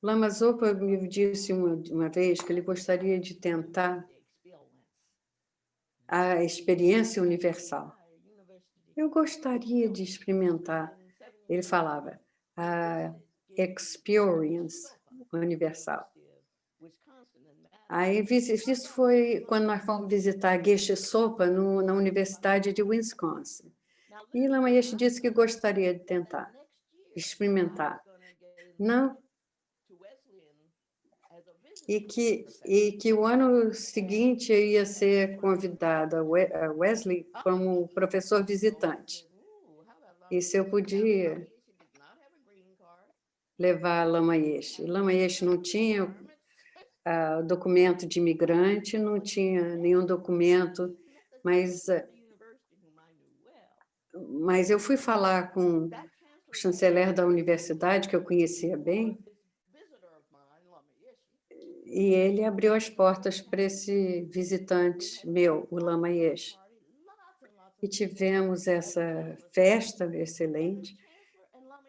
Lama Zopa me disse uma vez que ele gostaria de tentar a experiência universal. Eu gostaria de experimentar. Ele falava, a experience universal. Aí, isso foi quando nós fomos visitar Geshe Sopa na Universidade de Wisconsin. E Lama Yeshe disse que gostaria de tentar, experimentar. Não. E que o ano seguinte eu ia ser convidada a Wesley como professor visitante. E se eu podia levar Lama Yeshe. Lama Yeshe não tinha documento de imigrante, não tinha nenhum documento, mas eu fui falar com o chanceler da universidade, que eu conhecia bem, e ele abriu as portas para esse visitante meu, o Lama Yeshe. E tivemos essa festa excelente,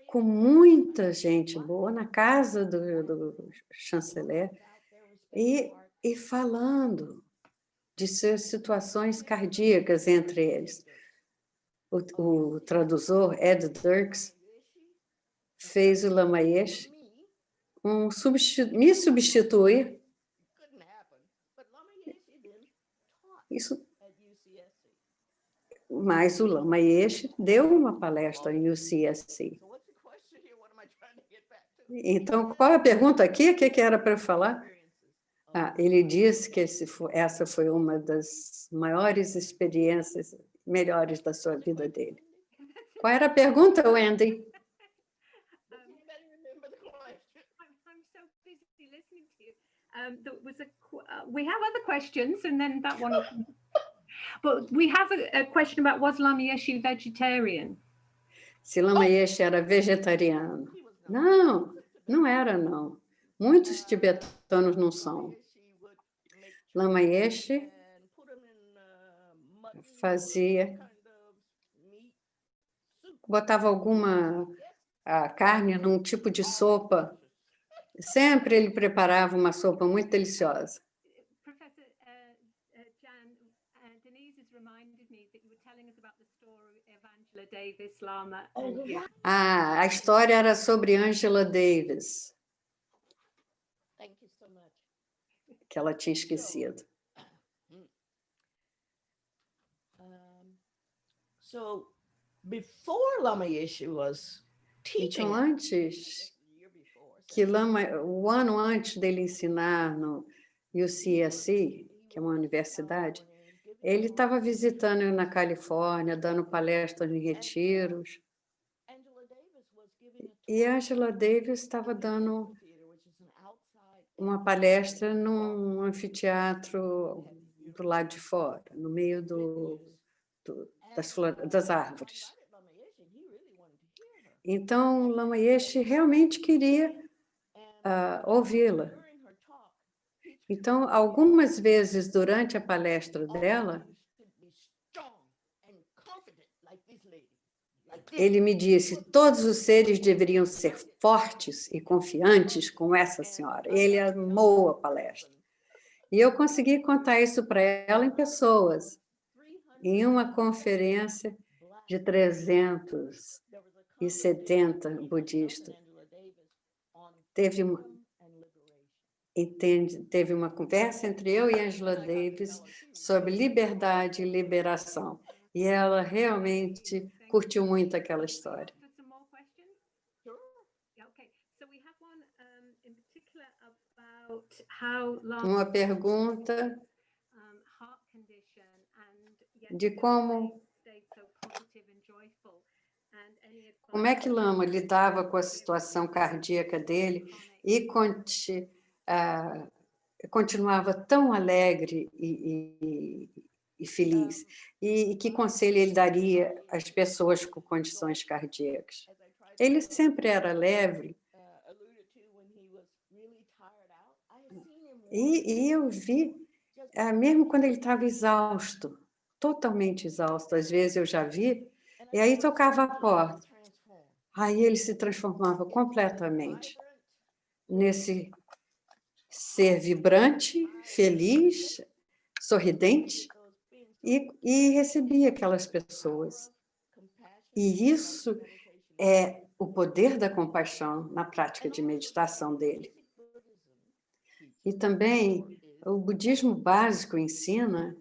com muita gente boa, na casa do chanceler, e falando de suas situações cardíacas entre eles. O tradutor, Ed Dirks, fez o Lama Yeshe me substituir. Mas o Lama Yeshe deu uma palestra em UCSC. Então, qual é a pergunta aqui? O que era para eu falar? Ele disse que essa foi uma das maiores experiências, melhores da sua vida dele. Qual era a pergunta, Wendy? We have other questions, and then that one. But we have a question about, was Lama Yeshe vegetarian? Se Lama Yeshe era vegetariano. Não, não era, não. Muitos tibetanos não são. Lama Yeshe botava alguma carne num tipo de sopa. Sempre ele preparava uma sopa muito deliciosa. Professor Jan, Denise has reminded me that you were telling us about the story of Angela Davis Lama. A história era sobre Angela Davis. Thank you so much. Que ela tinha esquecido. So before Lama Yeshe was teaching, então, antes que Lama, o ano antes dele ensinar no UCSC, que é uma universidade, ele estava visitando na Califórnia, dando palestras em retiros, e Angela Davis estava dando uma palestra num anfiteatro do lado de fora, no meio das árvores. Então, Lama Yeshe realmente queria ouvi-la. Então, algumas vezes durante a palestra dela, ele me disse: todos os seres deveriam ser fortes e confiantes com essa senhora. Ele amou a palestra. E eu consegui contar isso para ela em pessoas, em uma conferência de 370 budistas. Teve uma conversa entre eu e Angela Davis sobre liberdade e liberação. E ela realmente curtiu muito aquela história. Uma pergunta de como é que Lama lidava com a situação cardíaca dele e continuava tão alegre e feliz. E que conselho ele daria às pessoas com condições cardíacas? Ele sempre era leve. E eu vi, mesmo quando ele estava exausto, totalmente exausto, às vezes eu já vi, e aí tocava a porta. Aí ele se transformava completamente nesse ser vibrante, feliz, sorridente, e recebia aquelas pessoas. E isso é o poder da compaixão na prática de meditação dele. E também o budismo básico ensina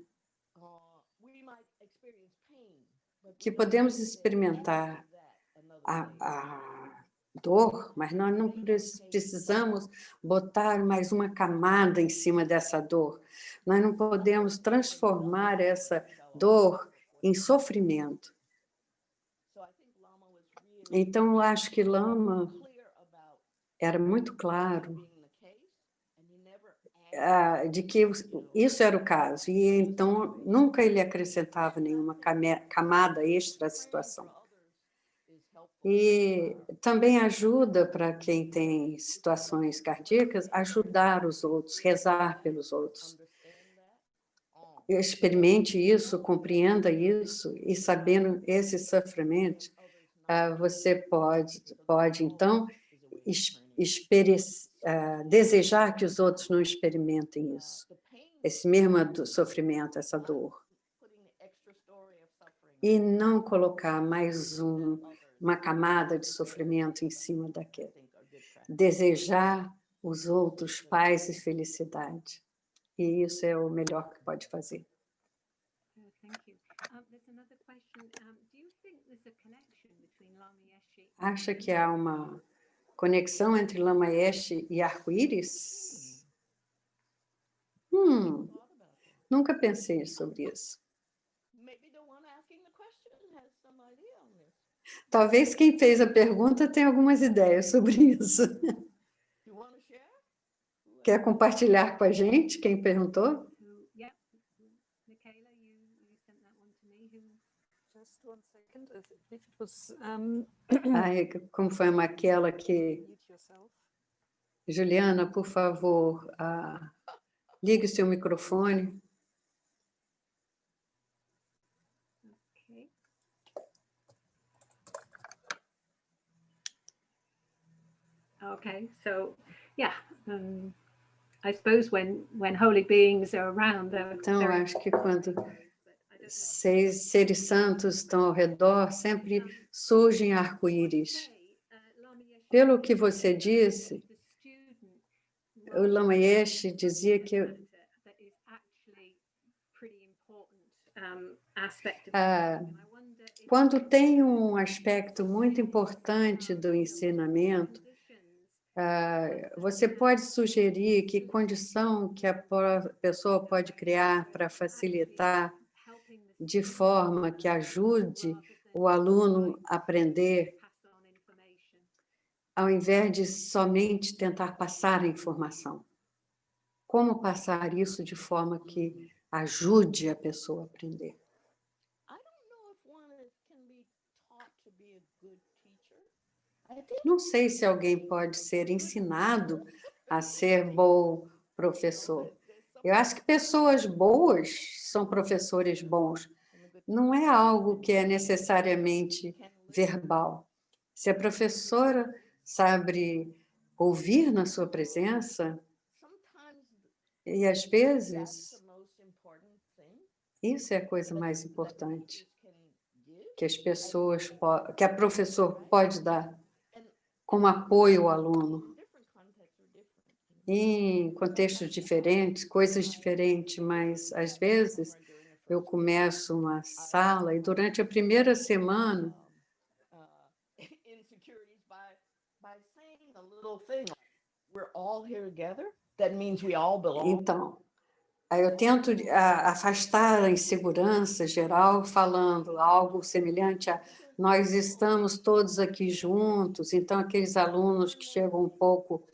que podemos experimentar a dor, mas nós não precisamos botar mais uma camada em cima dessa dor. Nós não podemos transformar essa dor em sofrimento. Então, eu acho que Lama era muito claro de que isso era o caso, e então nunca ele acrescentava nenhuma camada extra à situação. E também ajuda para quem tem situações cardíacas, ajudar os outros, rezar pelos outros. Experimente isso, compreenda isso, e sabendo esse sofrimento, você pode então, desejar que os outros não experimentem isso, esse mesmo sofrimento, essa dor. E não colocar mais uma camada de sofrimento em cima daquele. Desejar os outros paz e felicidade. E isso é o melhor que pode fazer. Acha que há uma conexão entre Lama Yeshe e arco-íris? Nunca pensei sobre isso. Talvez quem fez a pergunta tenha algumas ideias sobre isso. Quer compartilhar com a gente quem perguntou? Como foi aquela que... Juliana, por favor, ligue o seu microfone. Okay, so yeah, I suppose when holy beings are around, então, acho que quando seres santos estão ao redor, sempre surgem arco-íris. Pelo que você disse, o Lama Yeshe dizia que quando tem um aspecto muito importante do ensinamento, Você pode sugerir que condição que a pessoa pode criar para facilitar de forma que ajude o aluno a aprender, ao invés de somente tentar passar a informação? Como passar isso de forma que ajude a pessoa a aprender? Não sei se alguém pode ser ensinado a ser bom professor. Eu acho que pessoas boas são professores bons. Não é algo que é necessariamente verbal. Se a professora sabe ouvir na sua presença, e às vezes isso é a coisa mais importante que as pessoas, que a professora pode dar como apoio ao aluno. Em contextos diferentes, coisas diferentes, mas às vezes eu começo uma sala e durante a primeira semana então, aí eu tento afastar a insegurança geral, falando algo semelhante a nós estamos todos aqui juntos, então aqueles alunos que chegam um pouco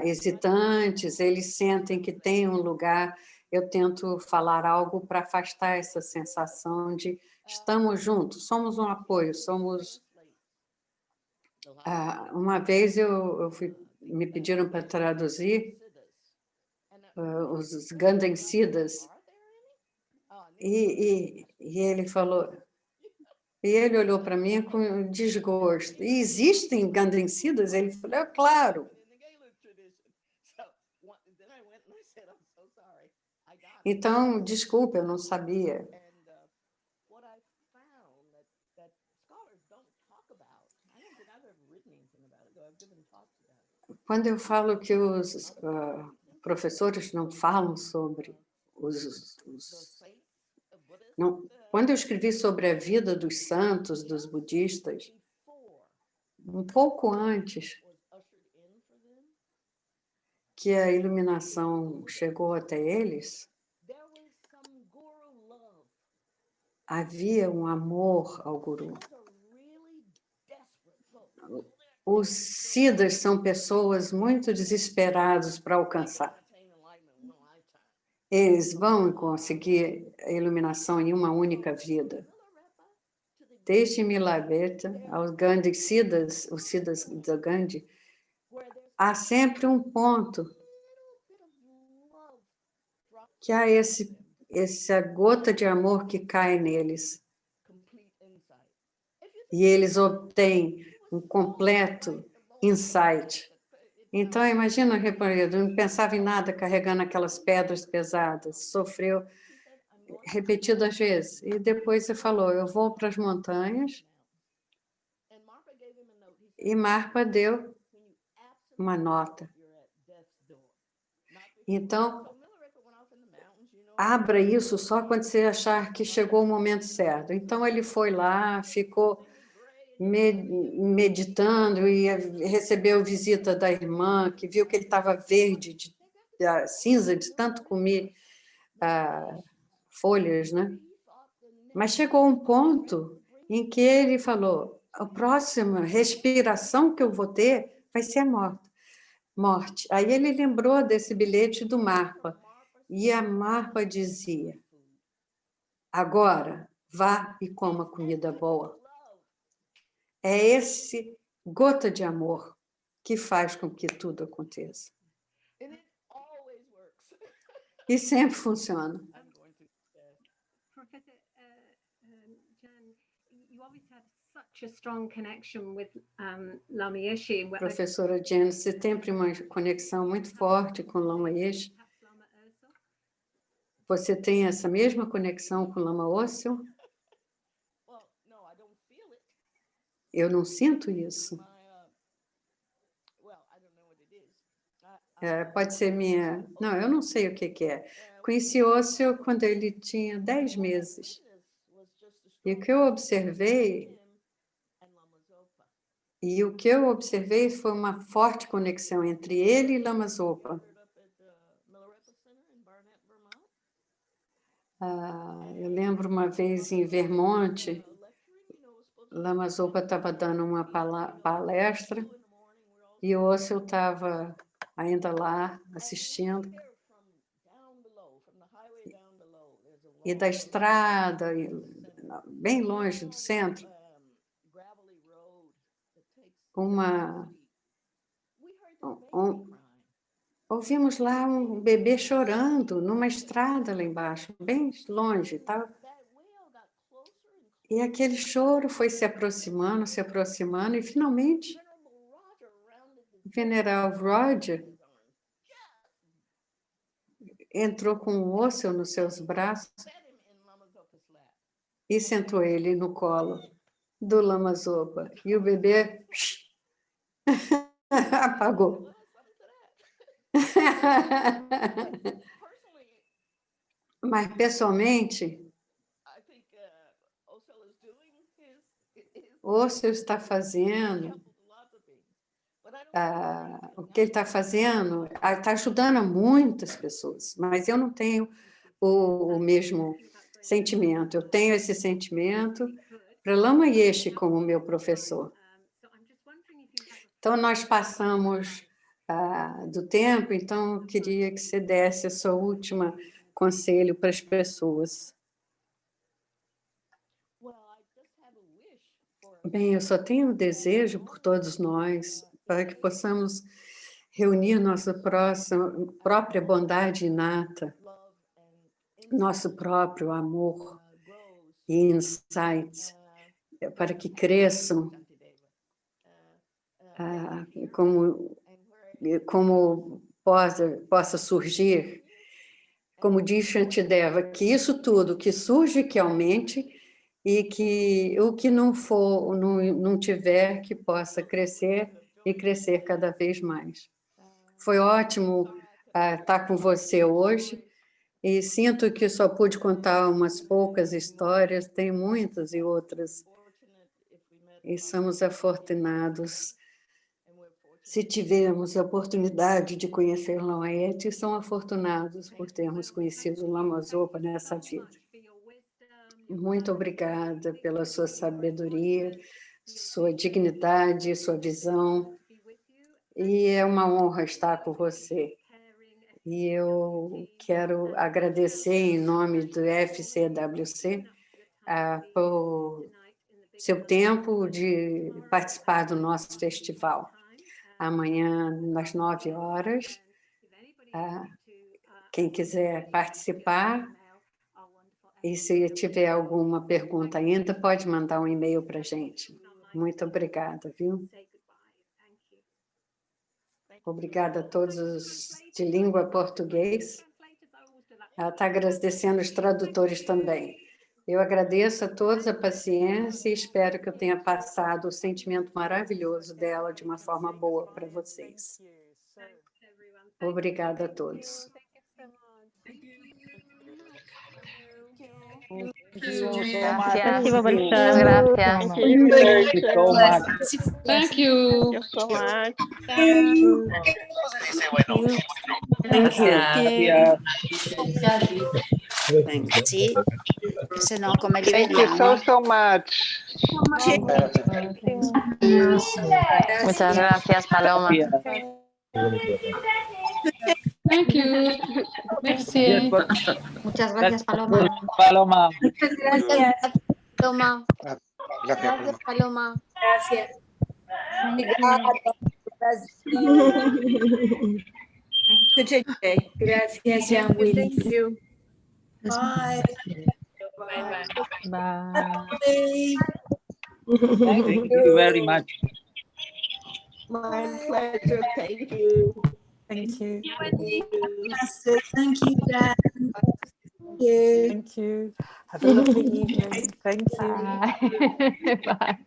hesitantes, eles sentem que tem um lugar, eu tento falar algo para afastar essa sensação de estamos juntos, somos um apoio, somos... uma vez me pediram para traduzir os Ganden Siddhas, e ele falou... E ele olhou para mim com desgosto. E existem Ganden Siddhas? Ele falou, claro. Então, desculpa, eu não sabia. Quando eu falo que os professores não falam sobre não, quando eu escrevi sobre a vida dos santos, dos budistas, um pouco antes que a iluminação chegou até eles, havia um amor ao Guru. Os Siddhas são pessoas muito desesperadas para alcançar. Eles vão conseguir a iluminação em uma única vida. Desde Milarepa aos Gandhi Siddhas, os Siddhas da Gandhi, há sempre um ponto que há essa gota de amor que cai neles. E eles obtêm um completo insight. Então, imagina, eu não pensava em nada carregando aquelas pedras pesadas, sofreu repetidas vezes. E depois você falou, eu vou para as montanhas, e Marpa deu uma nota. Então, abra isso só quando você achar que chegou o momento certo. Então, ele foi lá, ficou meditando e recebeu visita da irmã, que viu que ele estava verde, cinza, de tanto comer folhas, né? Mas chegou um ponto em que ele falou, a próxima respiração que eu vou ter vai ser a morte. Aí ele lembrou desse bilhete do Marpa, e a Marpa dizia, agora, vá e coma comida boa. É esse gota de amor que faz com que tudo aconteça. E sempre funciona. Professora Jen, você tem uma conexão muito forte com Lama Yeshe? Você tem essa mesma conexão com Lama Ossel? Eu não sinto isso. Pode ser minha... Não, eu não sei o que é. Conheci Ossel quando ele tinha 10 meses. E o que eu observei E o que eu observei foi uma forte conexão entre ele e Lama Zopa. Eu lembro uma vez em Vermont, Lama Zopa estava dando uma palestra e o Ossel estava ainda lá assistindo. E da estrada, bem longe do centro, ouvimos lá um bebê chorando numa estrada lá embaixo, bem longe. Tá? E aquele choro foi se aproximando, e finalmente o Venerável Roger entrou com o Ossel nos seus braços e sentou ele no colo do Lama Zopa. E o bebê apagou. Mas, pessoalmente, Ossel está fazendo, o que ele está fazendo, está ajudando a muitas pessoas, mas eu não tenho o mesmo sentimento. Eu tenho esse sentimento para Lama Yeshe como meu professor. Então, nós passamos do tempo, então eu queria que você desse o seu último conselho para as pessoas. Bem, eu só tenho um desejo por todos nós, para que possamos reunir nossa própria bondade inata, nosso próprio amor e insights, para que cresçam como possa surgir, como diz Shantideva, que isso tudo que surge, que aumente, e que o que não for, não tiver, que possa crescer e crescer cada vez mais. Foi ótimo estar com você hoje, e sinto que só pude contar umas poucas histórias, tem muitas e outras, e somos afortunados. Se tivermos a oportunidade de conhecer Lama Yeshe, são afortunados por termos conhecido o Lama Zopa nessa vida. Muito obrigada pela sua sabedoria, sua dignidade, sua visão, e é uma honra estar com você. E eu quero agradecer em nome do FCWC por seu tempo de participar do nosso festival. Amanhã, às 9h, quem quiser participar, e se tiver alguma pergunta ainda, pode mandar um e-mail para a gente. Muito obrigada, viu? Obrigada a todos de língua português. Ela está agradecendo os tradutores também. Eu agradeço a todos a paciência e espero que eu tenha passado o sentimento maravilhoso dela de uma forma boa para vocês. Obrigada a todos. Спасибо большое. Gracias. Thank you so much. Sì, se no come li Thank you vediamo? so much. Muchas gracias, Paloma. Thank you. Merci. Muchas gracias, Paloma. Paloma. Muchas gracias, Paloma. Gracias, Paloma. Gracias. Gracias, Jean Willis. Thank you. Bye. Bye. Thank you very much. My pleasure. Thank you. Thank you. Thank you, Dan. Thank you. Have a lovely evening. Thank you. Bye. Bye.